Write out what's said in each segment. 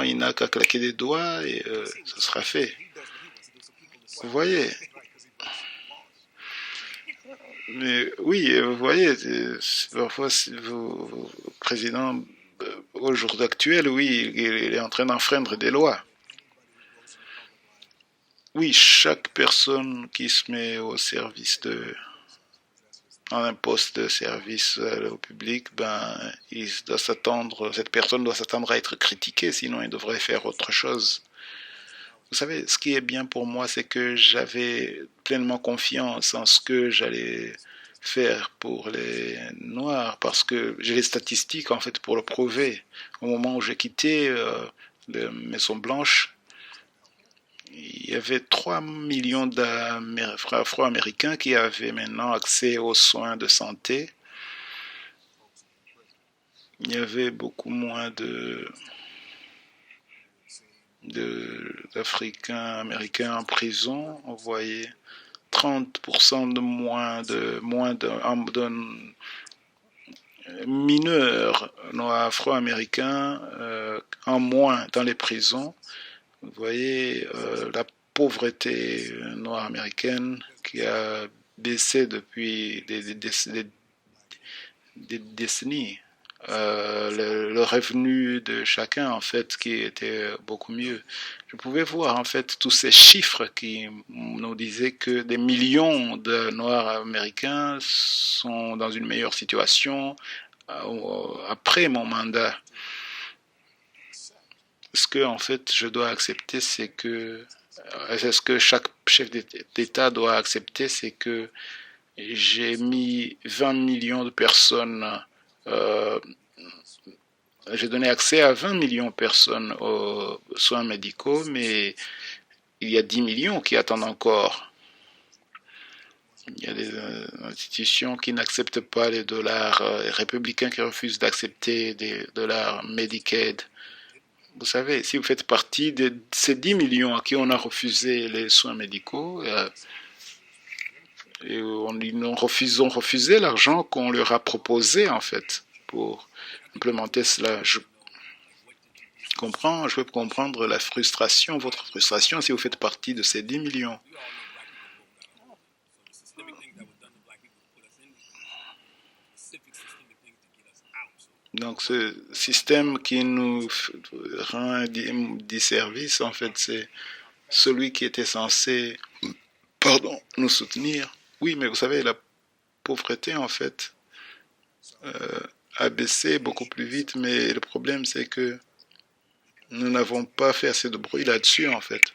il n'a qu'à claquer des doigts et ce sera fait. Vous voyez? Mais oui, vous voyez, parfois, si le président, au jour actuel, oui, il est en train d'enfreindre des lois. Oui, chaque personne qui se met au service en un poste de service au public, ben, cette personne doit s'attendre à être critiquée, sinon il devrait faire autre chose. Vous savez, ce qui est bien pour moi, c'est que j'avais pleinement confiance en ce que j'allais faire pour les Noirs, parce que j'ai les statistiques en fait pour le prouver. Au moment où j'ai quitté la Maison Blanche, il y avait 3 millions d'Afro-Américains qui avaient maintenant accès aux soins de santé. Il y avait beaucoup moins d'Africains américains en prison. On voyait 30% de mineurs noirs afro-américains en moins dans les prisons. Vous voyez la pauvreté noire américaine qui a baissé depuis des décennies. Le revenu de chacun, en fait, qui était beaucoup mieux. Je pouvais voir, en fait, tous ces chiffres qui nous disaient que des millions de Noirs américains sont dans une meilleure situation après mon mandat. Ce que, en fait, je dois accepter, c'est que, ce que chaque chef d'État doit accepter, c'est que j'ai mis 20 millions de personnes j'ai donné accès à 20 millions de personnes aux soins médicaux, mais il y a 10 millions qui attendent encore. Il y a des institutions qui n'acceptent pas les dollars, les républicains qui refusent d'accepter des dollars Medicaid. Vous savez, si vous faites partie de ces 10 millions à qui on a refusé les soins médicaux, et ils ont refusé l'argent qu'on leur a proposé, en fait, pour implémenter cela. Je peux comprendre la frustration, votre frustration, si vous faites partie de ces 10 millions. Donc, ce système qui nous rend un disservice, en fait, c'est celui qui était censé, pardon, nous soutenir. Oui, mais vous savez, la pauvreté, en fait, euh, a baissé beaucoup plus vite, mais le problème, c'est que nous n'avons pas fait assez de bruit là-dessus, en fait.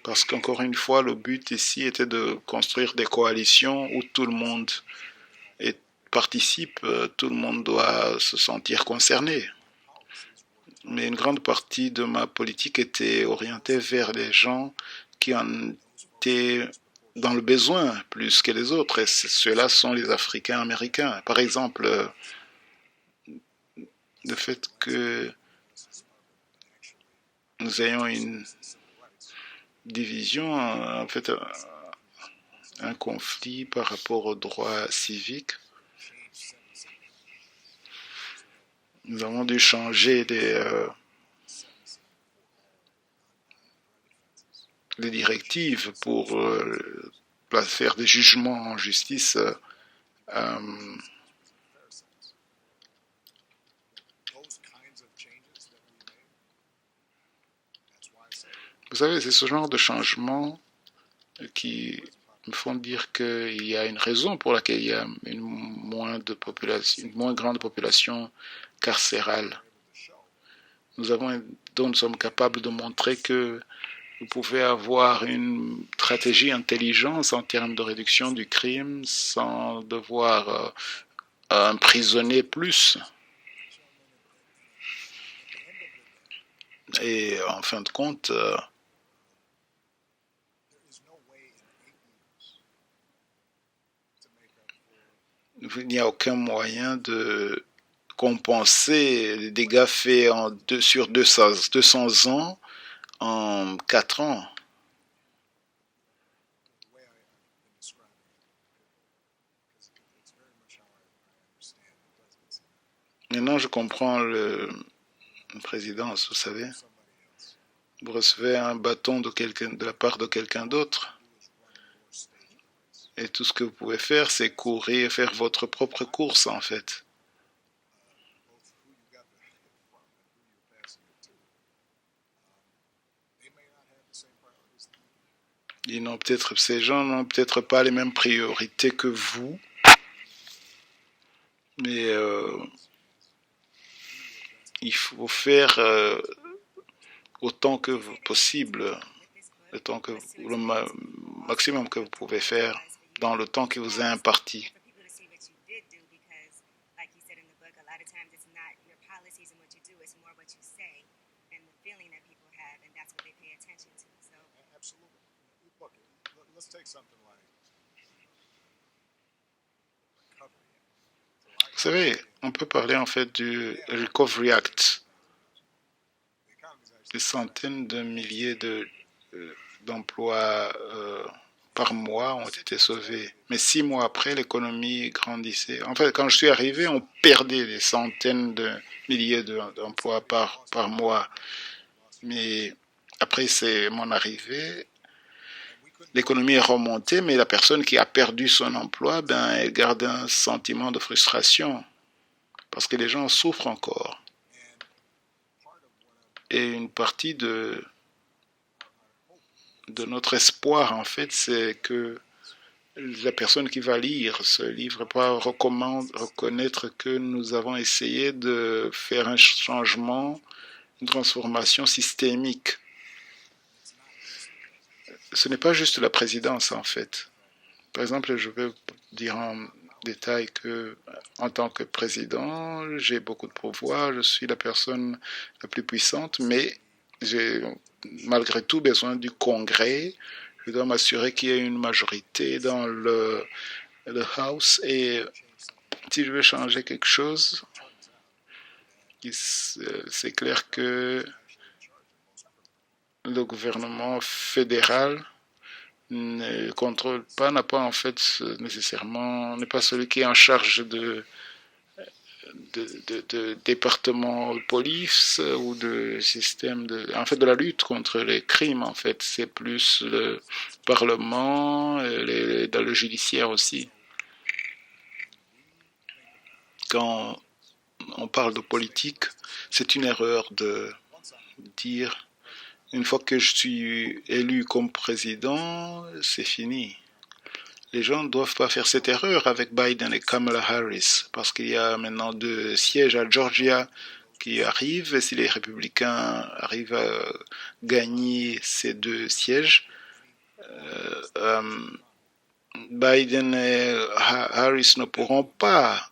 Parce qu'encore une fois, le but ici était de construire des coalitions où tout le monde participe, tout le monde doit se sentir concerné. Mais une grande partie de ma politique était orientée vers les gens qui en étaient dans le besoin plus que les autres. Et ceux-là sont les Africains américains. Par exemple, le fait que nous ayons une division, en fait, un conflit par rapport aux droits civiques. Nous avons dû changer les directives pour faire des jugements en justice. Vous savez, c'est ce genre de changement qui me font dire qu'il y a une raison pour laquelle il y a une moins grande population carcérale. Donc nous sommes capables de montrer que vous pouvez avoir une stratégie intelligente en termes de réduction du crime sans devoir emprisonner plus. Et en fin de compte, il n'y a aucun moyen de compenser les dégâts faits sur 200 ans en 4 ans. Maintenant, je comprends le président, vous savez. Vous recevez un bâton de la part de quelqu'un d'autre. Et tout ce que vous pouvez faire, c'est courir, faire votre propre course, en fait. Ces gens n'ont peut-être pas les mêmes priorités que vous, mais il faut faire autant que possible, le maximum que vous pouvez faire dans le temps qui vous est imparti. Vous savez, on peut parler en fait du Recovery Act. Des centaines de milliers d'emplois par mois ont été sauvés. Mais 6 mois après, l'économie grandissait. En fait, quand je suis arrivé, on perdait des centaines de milliers d'emplois par mois. Mais après c'est mon arrivée, l'économie est remontée, mais la personne qui a perdu son emploi, ben, elle garde un sentiment de frustration parce que les gens souffrent encore. Et une partie de notre espoir, en fait, c'est que la personne qui va lire ce livre va reconnaître que nous avons essayé de faire un changement, une transformation systémique. Ce n'est pas juste la présidence, en fait. Par exemple, je vais dire en détail que, en tant que président, j'ai beaucoup de pouvoir, je suis la personne la plus puissante, mais j'ai malgré tout besoin du Congrès. Je dois m'assurer qu'il y ait une majorité dans le House et si je veux changer quelque chose, c'est clair que le gouvernement fédéral ne contrôle pas, n'a pas en fait nécessairement, n'est pas celui qui est en charge de département de police ou de système en fait de la lutte contre les crimes en fait. C'est plus le Parlement, dans le judiciaire aussi. Quand on parle de politique, c'est une erreur de dire une fois que je suis élu comme président, c'est fini. Les gens ne doivent pas faire cette erreur avec Biden et Kamala Harris, parce qu'il y a maintenant 2 sièges à Georgia qui arrivent, et si les républicains arrivent à gagner ces 2 sièges, euh, Biden et Harris ne pourront pas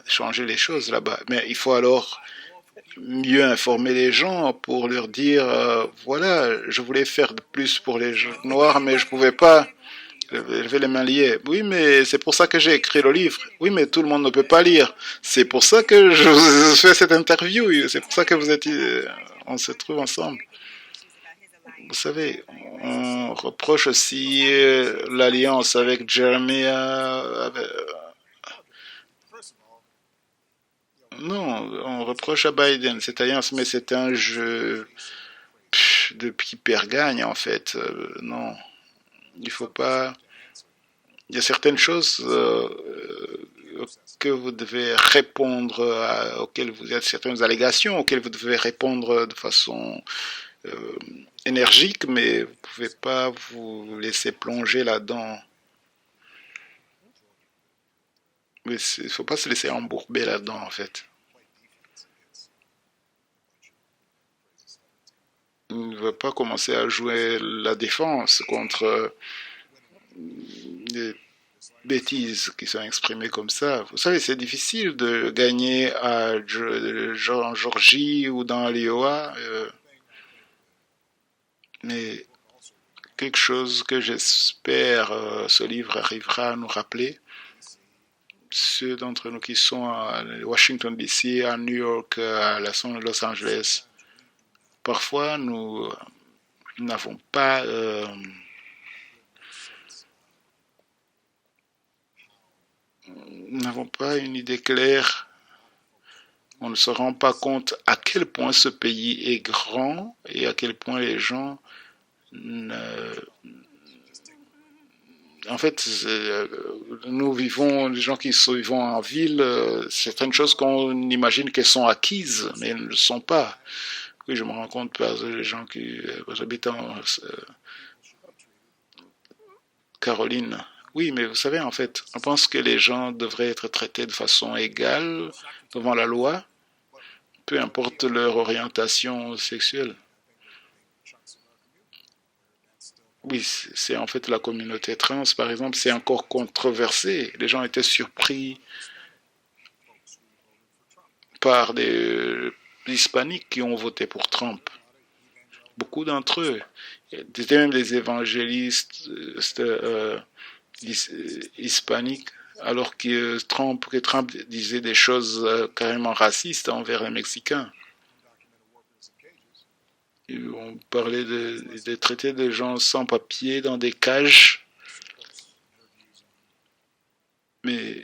changer les choses là-bas. Mais il faut alors mieux informer les gens pour leur dire, voilà, je voulais faire plus pour les Noirs, mais je ne pouvais pas. Lever les mains liées. Oui, mais c'est pour ça que j'ai écrit le livre. Oui, mais tout le monde ne peut pas lire. C'est pour ça que je fais cette interview. C'est pour ça que on se trouve ensemble. Vous savez, on reproche aussi l'alliance avec Jeremiah. Non, on reproche à Biden cette alliance, mais c'est un jeu de qui perd gagne en fait. Non, il faut pas. Il y a certaines choses que vous devez répondre, auxquelles il y a certaines allégations auxquelles vous devez répondre de façon énergique, mais vous ne pouvez pas vous laisser plonger là-dedans. Il ne faut pas se laisser embourber là-dedans, en fait. On ne veut pas commencer à jouer la défense contre des bêtises qui sont exprimées comme ça. Vous savez, c'est difficile de gagner en Georgie ou dans l'Iowa, mais quelque chose que j'espère ce livre arrivera à nous rappeler. Ceux d'entre nous qui sont à Washington DC, à New York, à Los Angeles, parfois nous n'avons pas une idée claire On ne se rend pas compte à quel point ce pays est grand et à quel point les gens en fait, nous vivons, les gens qui vivent en ville, certaines choses qu'on imagine qu'elles sont acquises, mais elles ne le sont pas. Oui, je me rends compte par les gens qui habitent en Caroline. Oui, mais vous savez, en fait, on pense que les gens devraient être traités de façon égale devant la loi, peu importe leur orientation sexuelle. Oui, c'est en fait la communauté trans, par exemple, c'est encore controversé. Les gens étaient surpris par des hispaniques qui ont voté pour Trump. Beaucoup d'entre eux étaient même des évangélistes hispaniques, alors que Trump disait des choses carrément racistes envers les Mexicains. On parlait de traiter des gens sans papier dans des cages, mais,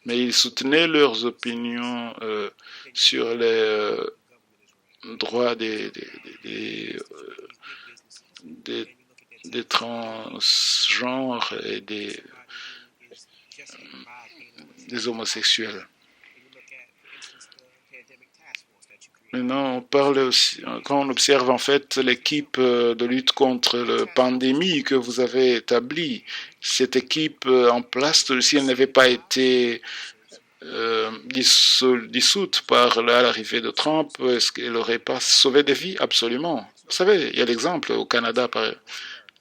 mais ils soutenaient leurs opinions sur les droits des, des transgenres et des homosexuels. Maintenant, on parle aussi, quand on observe en fait l'équipe de lutte contre la pandémie que vous avez établie, cette équipe en place, si elle n'avait pas été dissoute par l'arrivée de Trump, est-ce qu'elle n'aurait pas sauvé des vies? Absolument. Vous savez, il y a l'exemple au Canada,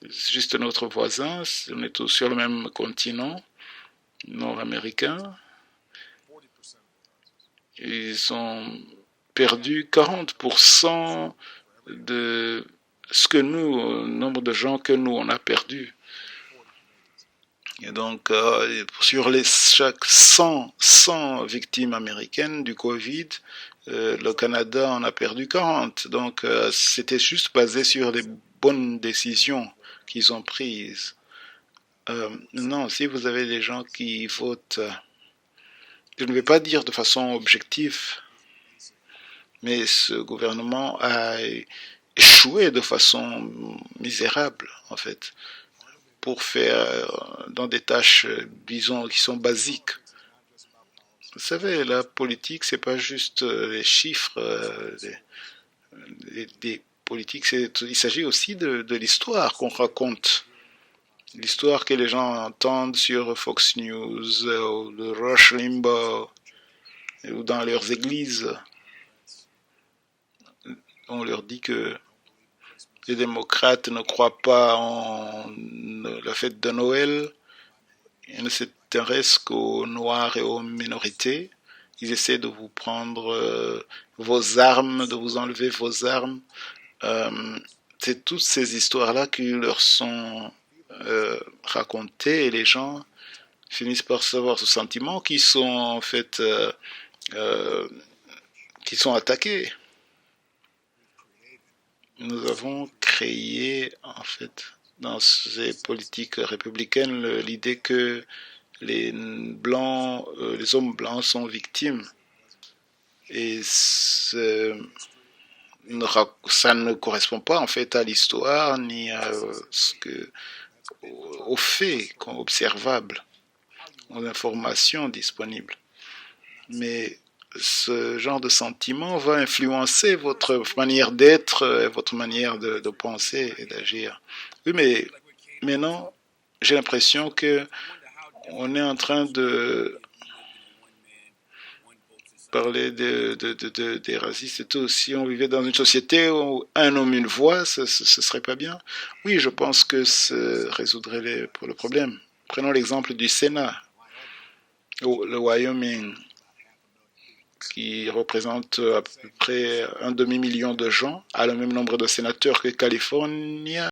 c'est juste notre voisin, on est tous sur le même continent nord-américain. Ils ont perdu 40% de ce que nous, le nombre de gens que nous, on a perdu. Et donc, sur chaque 100 victimes américaines du Covid, le Canada en a perdu 40. Donc, c'était juste basé sur les bonnes décisions qu'ils ont prises. Non, si vous avez des gens qui votent, je ne vais pas dire de façon objective, mais ce gouvernement a échoué de façon misérable, en fait, pour faire dans des tâches, disons, qui sont basiques. Vous savez, la politique, c'est pas juste les chiffres, des politiques, il s'agit aussi de l'histoire qu'on raconte. L'histoire que les gens entendent sur Fox News ou de Rush Limbaugh ou dans leurs églises. On leur dit que les démocrates ne croient pas en la fête de Noël. Ils ne s'intéressent qu'aux Noirs et aux minorités. Ils essaient de vous prendre vos armes, de vous enlever vos armes. C'est toutes ces histoires-là qui leur sont racontées et les gens finissent par savoir ce sentiment qui sont en fait qui sont attaqués. Nous avons créé en fait dans ces politiques républicaines l'idée que les blancs, les hommes blancs sont victimes et ça ne correspond pas en fait à l'histoire ni à aux faits observables, aux informations disponibles. Mais ce genre de sentiment va influencer votre manière d'être, votre manière de penser et d'agir. Oui, mais maintenant, j'ai l'impression que on est en train de parler des racistes et tout. Si on vivait dans une société où un homme, une voix, ce serait pas bien. Oui, je pense que ça résoudrait le problème. Prenons l'exemple du Sénat, le Wyoming, qui représente à peu près un demi-million de gens, a le même nombre de sénateurs que Californie,